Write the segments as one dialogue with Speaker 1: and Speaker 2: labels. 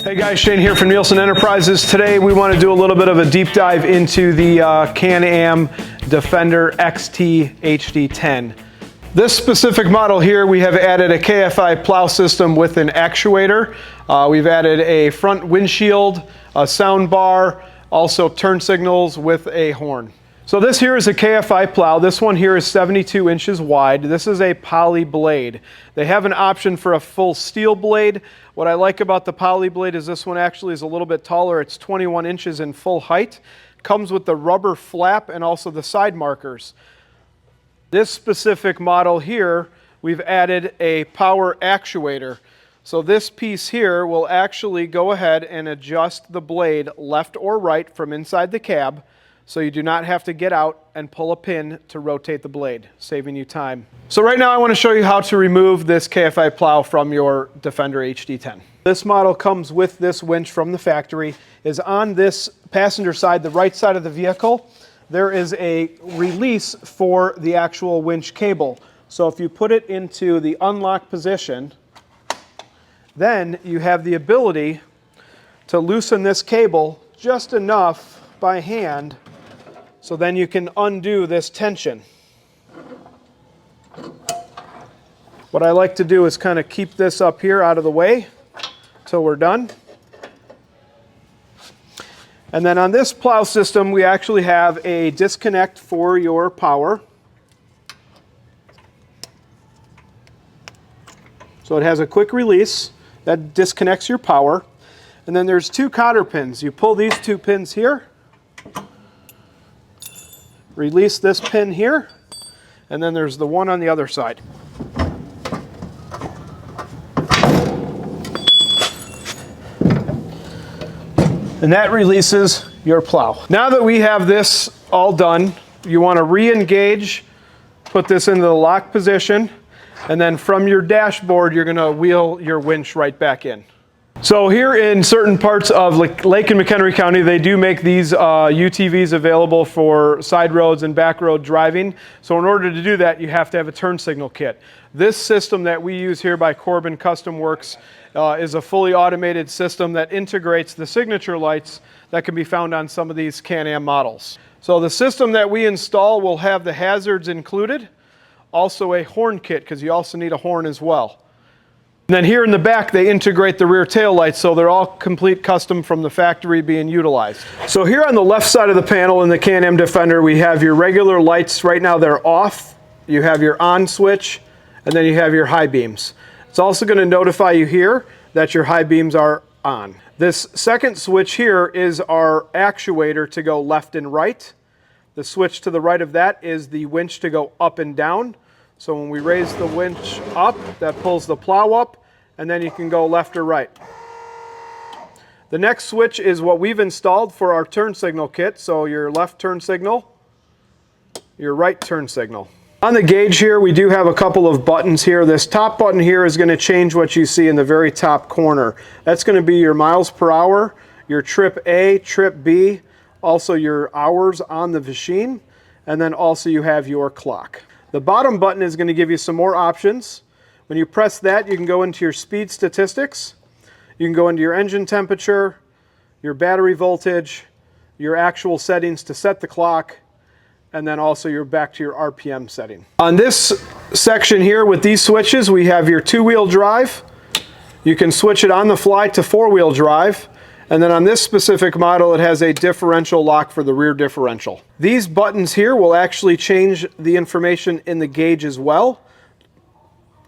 Speaker 1: Hey guys, Shane here from Nielsen Enterprises. Today we want to do a little bit of a deep dive into the CanAm Defender XT HD10. This specific model here, we have added a KFI plow system with an actuator. We've added a front windshield, a sound bar, also turn signals with a horn. So this here is a KFI plow. This one here is 72 inches wide. This is a poly blade. They have an option for a full steel blade. What I like about the poly blade is this one actually is a little bit taller. It's 21 inches in full height. Comes with the rubber flap and also the side markers. This specific model here, we've added a power actuator. So this piece here will actually go ahead and adjust the blade left or right from inside the cab, so you do not have to get out and pull a pin to rotate the blade, saving you time. So right now I want to show you how to remove this KFI plow from your Defender HD10. This model comes with this winch from the factory. Is on this passenger side, the right side of the vehicle, there is a release for the actual winch cable. So if you put it into the unlock position, then you have the ability to loosen this cable just enough by hand, so then you can undo this tension. What I like to do is kind of keep this up here out of the way till we're done. And then on this plow system, we actually have a disconnect for your power. So it has a quick release that disconnects your power. And then there's two cotter pins. You pull these two pins here, release this pin here, and then there's the one on the other side. And that releases your plow. Now that we have this all done, you want to re-engage, put this into the lock position, and then from your dashboard, you're going to wheel your winch right back in. So here in certain parts of Lake and McHenry County, they do make these UTVs available for side roads and back road driving. So in order to do that, you have to have a turn signal kit. This system that we use here by Corbin Custom Works is a fully automated system that integrates the signature lights that can be found on some of these CanAm models. So the system that we install will have the hazards included, also a horn kit, because you also need a horn as well. And then here in the back, they integrate the rear tail lights, so they're all complete custom from the factory being utilized. So here on the left side of the panel in the CanAm Defender, we have your regular lights. Right now they're off. You have your on switch, and then you have your high beams. It's also going to notify you here that your high beams are on. This second switch here is our actuator to go left and right. The switch to the right of that is the winch to go up and down. So when we raise the winch up, that pulls the plow up, and then you can go left or right. The next switch is what we've installed for our turn signal kit. So your left turn signal, your right turn signal. On the gauge here, we do have a couple of buttons here. This top button here is going to change what you see in the very top corner. That's going to be your miles per hour, your trip A, trip B, also your hours on the machine, and then also you have your clock. The bottom button is going to give you some more options. When you press that, you can go into your speed statistics. You can go into your engine temperature, your battery voltage, your actual settings to set the clock, and then also you're back to your RPM setting. On this section here with these switches, we have your two-wheel drive. You can switch it on the fly to four-wheel drive. And then on this specific model, it has a differential lock for the rear differential. These buttons here will actually change the information in the gauge as well.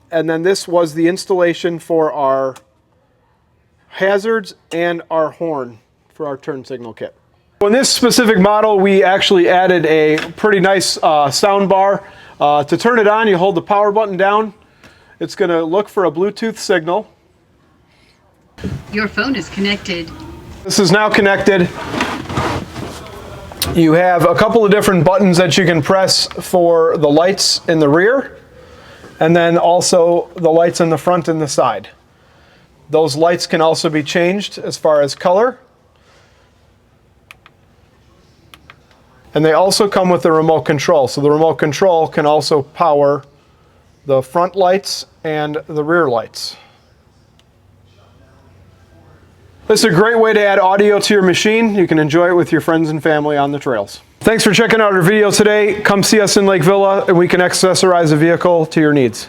Speaker 1: And then this was the installation for our hazards and our horn for our turn signal kit. In this specific model, we actually added a pretty nice sound bar. To turn it on, you hold the power button down. It's going to look for a Bluetooth signal.
Speaker 2: Your phone is connected.
Speaker 1: This is now connected. You have a couple of different buttons that you can press for the lights in the rear, and then also the lights in the front and the side. Those lights can also be changed as far as color. And they also come with the remote control. So the remote control can also power the front lights and the rear lights. This is a great way to add audio to your machine. You can enjoy it with your friends and family on the trails. Thanks for checking out our video today. Come see us in Lake Villa and we can accessorize a vehicle to your needs.